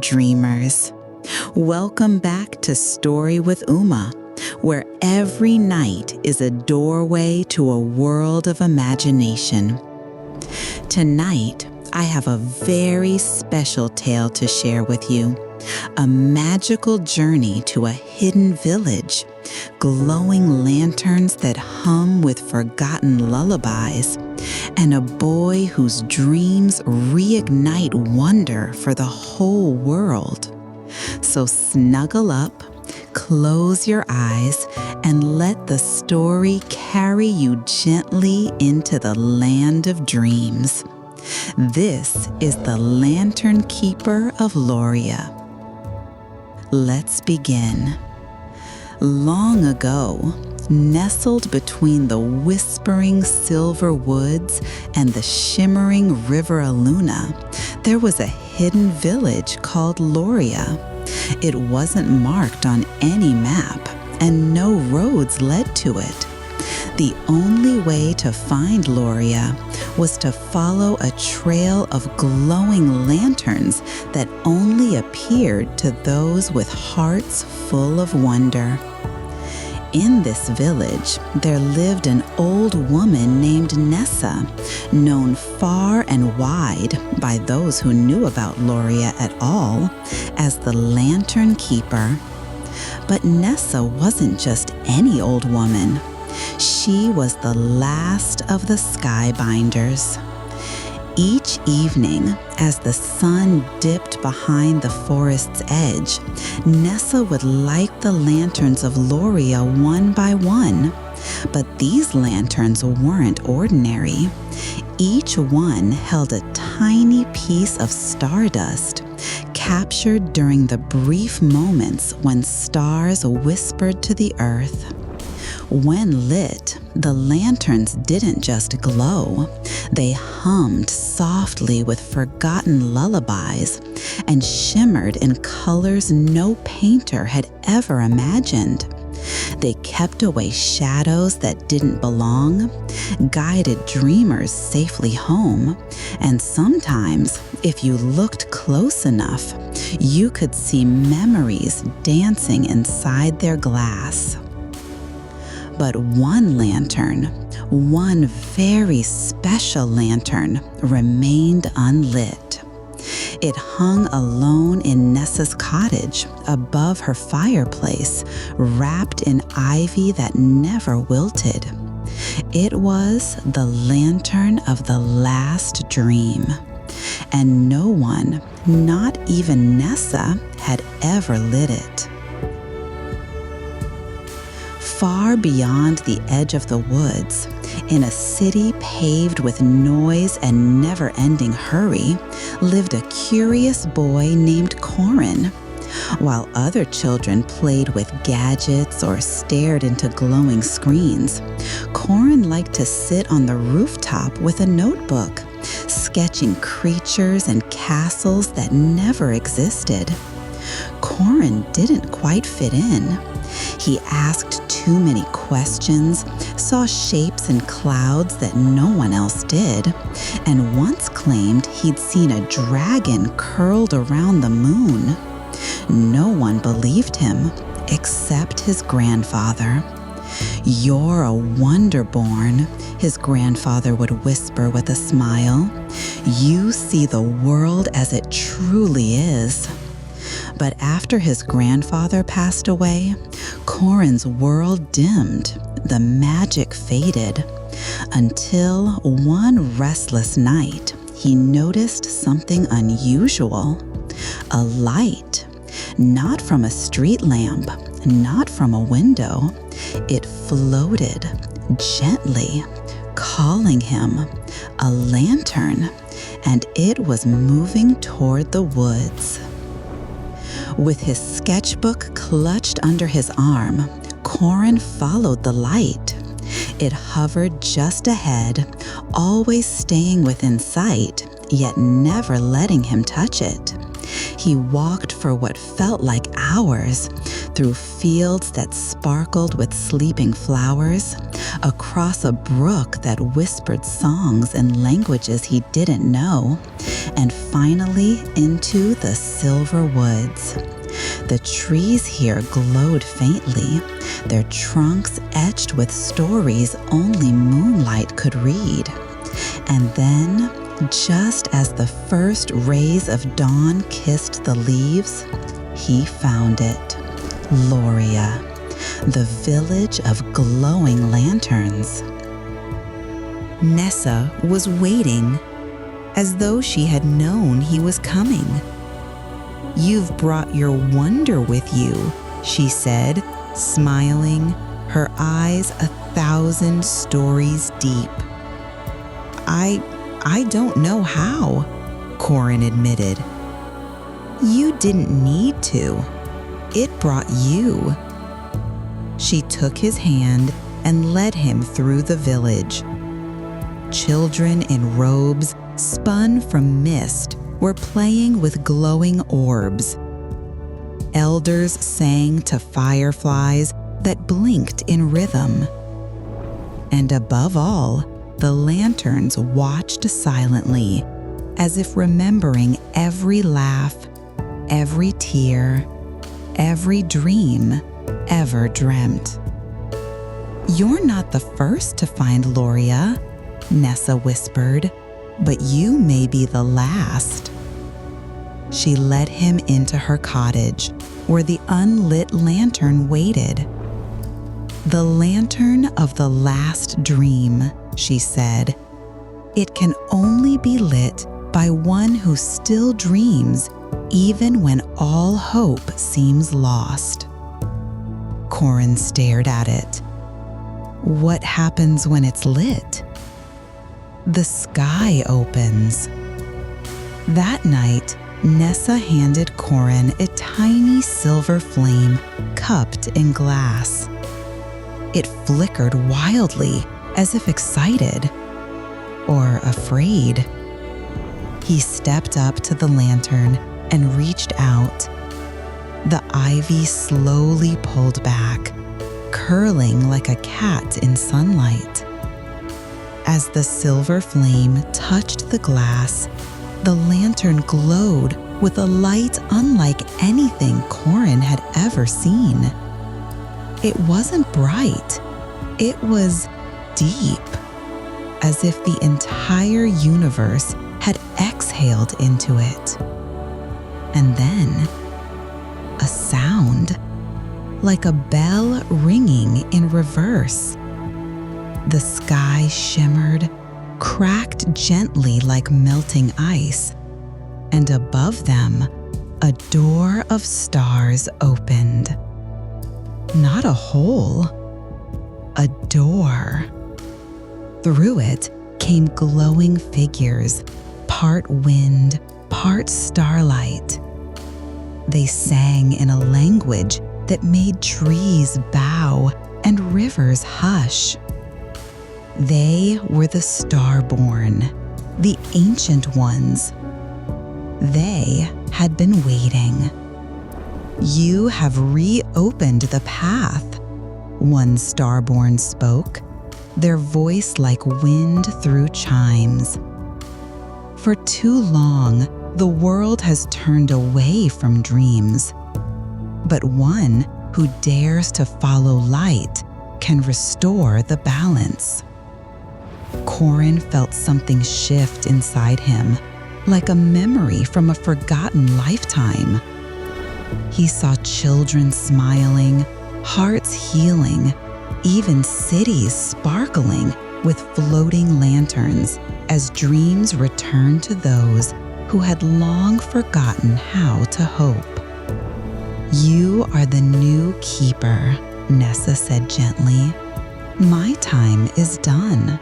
dreamers. Welcome back to Story with Uma, where every night is a doorway to a world of imagination. Tonight, I have a very special tale to share with you, a magical journey to a hidden village, glowing lanterns that hum with forgotten lullabies, and a boy whose dreams reignite wonder for the whole world. So snuggle up, close your eyes, and let the story carry you gently into the land of dreams. This is the Lantern Keeper of Loria. Let's begin. Long ago, nestled between the whispering silver woods and the shimmering river Aluna, there was a hidden village called Loria. It wasn't marked on any map, and no roads led to it. The only way to find Loria was to follow a trail of glowing lanterns that only appeared to those with hearts full of wonder. In this village, there lived an old woman named Nessa, known far and wide by those who knew about Loria at all as the Lantern Keeper. But Nessa wasn't just any old woman. She was the last of the Skybinders. Each evening, as the sun dipped behind the forest's edge, Nessa would light the lanterns of Loria one by one. But these lanterns weren't ordinary. Each one held a tiny piece of stardust, captured during the brief moments when stars whispered to the earth. When lit, the lanterns didn't just glow. They hummed softly with forgotten lullabies and shimmered in colors no painter had ever imagined. They kept away shadows that didn't belong, guided dreamers safely home, and sometimes, if you looked close enough, you could see memories dancing inside their glass. But one lantern, one very special lantern, remained unlit. It hung alone in Nessa's cottage, above her fireplace, wrapped in ivy that never wilted. It was the lantern of the last dream, and no one, not even Nessa, had ever lit it. Far beyond the edge of the woods, in a city paved with noise and never-ending hurry, lived a curious boy named Corin. While other children played with gadgets or stared into glowing screens, Corin liked to sit on the rooftop with a notebook, sketching creatures and castles that never existed. Corin didn't quite fit in. He asked too many questions, saw shapes in clouds that no one else did, and once claimed he'd seen a dragon curled around the moon. No one believed him, except his grandfather. "You're a wonder-born," his grandfather would whisper with a smile. "You see the world as it truly is." But after his grandfather passed away, Corin's world dimmed, the magic faded, until one restless night he noticed something unusual. A light, not from a street lamp, not from a window. It floated gently, calling him, a lantern, and it was moving toward the woods. With his sketchbook clutched under his arm, Corin followed the light. It hovered just ahead, always staying within sight, yet never letting him touch it. He walked for what felt like hours, through fields that sparkled with sleeping flowers, across a brook that whispered songs in languages he didn't know, and finally into the silver woods. The trees here glowed faintly, their trunks etched with stories only moonlight could read. And then, just as the first rays of dawn kissed the leaves, he found it. Loria, the village of glowing lanterns. Nessa was waiting, as though she had known he was coming. "You've brought your wonder with you," she said, smiling, her eyes 1,000 stories deep. I don't know how," Corin admitted. "You didn't need to. It brought you." She took his hand and led him through the village. Children in robes spun from mist were playing with glowing orbs. Elders sang to fireflies that blinked in rhythm. And above all, the lanterns watched silently, as if remembering every laugh, every tear, every dream ever dreamt. "You're not the first to find Loria," Nessa whispered, "but you may be the last." She led him into her cottage, where the unlit lantern waited. "The lantern of the last dream," she said. "It can only be lit by one who still dreams, even when all hope seems lost." Corin stared at it. "What happens when it's lit?" "The sky opens." That night, Nessa handed Corin a tiny silver flame cupped in glass. It flickered wildly, as if excited or afraid. He stepped up to the lantern and reached out. The ivy slowly pulled back, curling like a cat in sunlight. As the silver flame touched the glass, the lantern glowed with a light unlike anything Corin had ever seen. It wasn't bright. It was deep, as if the entire universe had exhaled into it. And then, a sound, like a bell ringing in reverse. The sky shimmered, cracked gently like melting ice, and above them, a door of stars opened. Not a hole, a door. Through it came glowing figures, part wind, part starlight. They sang in a language that made trees bow and rivers hush. They were the starborn, the ancient ones. They had been waiting. "You have reopened the path," one starborn spoke, their voice like wind through chimes. "For too long, the world has turned away from dreams. But one who dares to follow light can restore the balance." Corin felt something shift inside him, like a memory from a forgotten lifetime. He saw children smiling, hearts healing, even cities sparkling with floating lanterns as dreams returned to those who had long forgotten how to hope. "You are the new keeper," Nessa said gently. "My time is done."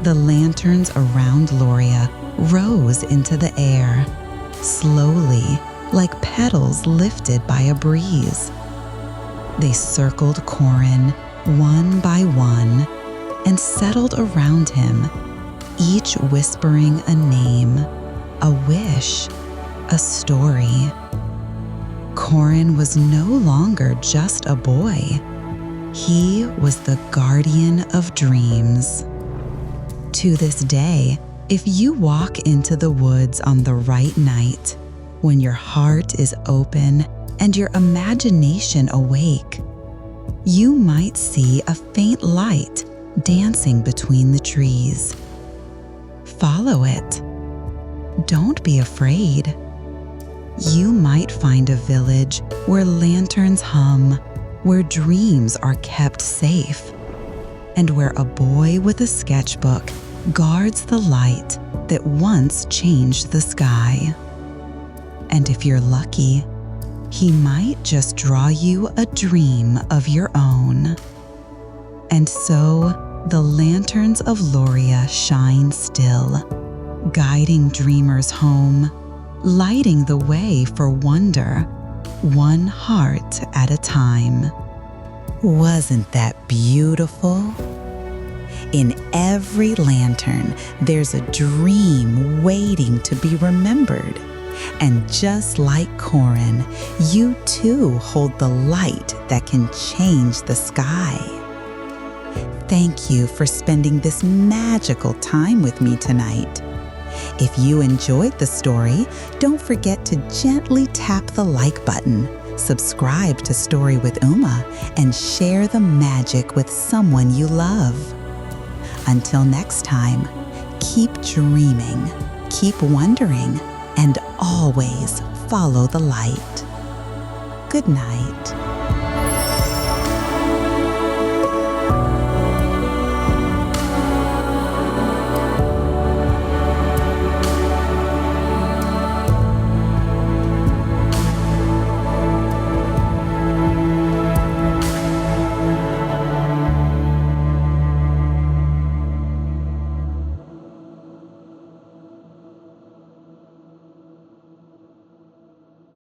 The lanterns around Loria rose into the air, slowly, like petals lifted by a breeze. They circled Corin one by one and settled around him, each whispering a name, a wish, a story. Corin was no longer just a boy. He was the guardian of dreams. To this day, if you walk into the woods on the right night, when your heart is open and your imagination awake, you might see a faint light dancing between the trees. Follow it. Don't be afraid. You might find a village where lanterns hum, where dreams are kept safe, and where a boy with a sketchbook guards the light that once changed the sky. And if you're lucky, he might just draw you a dream of your own. And so the lanterns of Loria shine still, guiding dreamers home, lighting the way for wonder, one heart at a time. Wasn't that beautiful? In every lantern, there's a dream waiting to be remembered. And just like Corin, you too hold the light that can change the sky. Thank you for spending this magical time with me tonight. If you enjoyed the story, don't forget to gently tap the like button, subscribe to Story with Uma, and share the magic with someone you love. Until next time, keep dreaming, keep wondering, and always follow the light. Good night.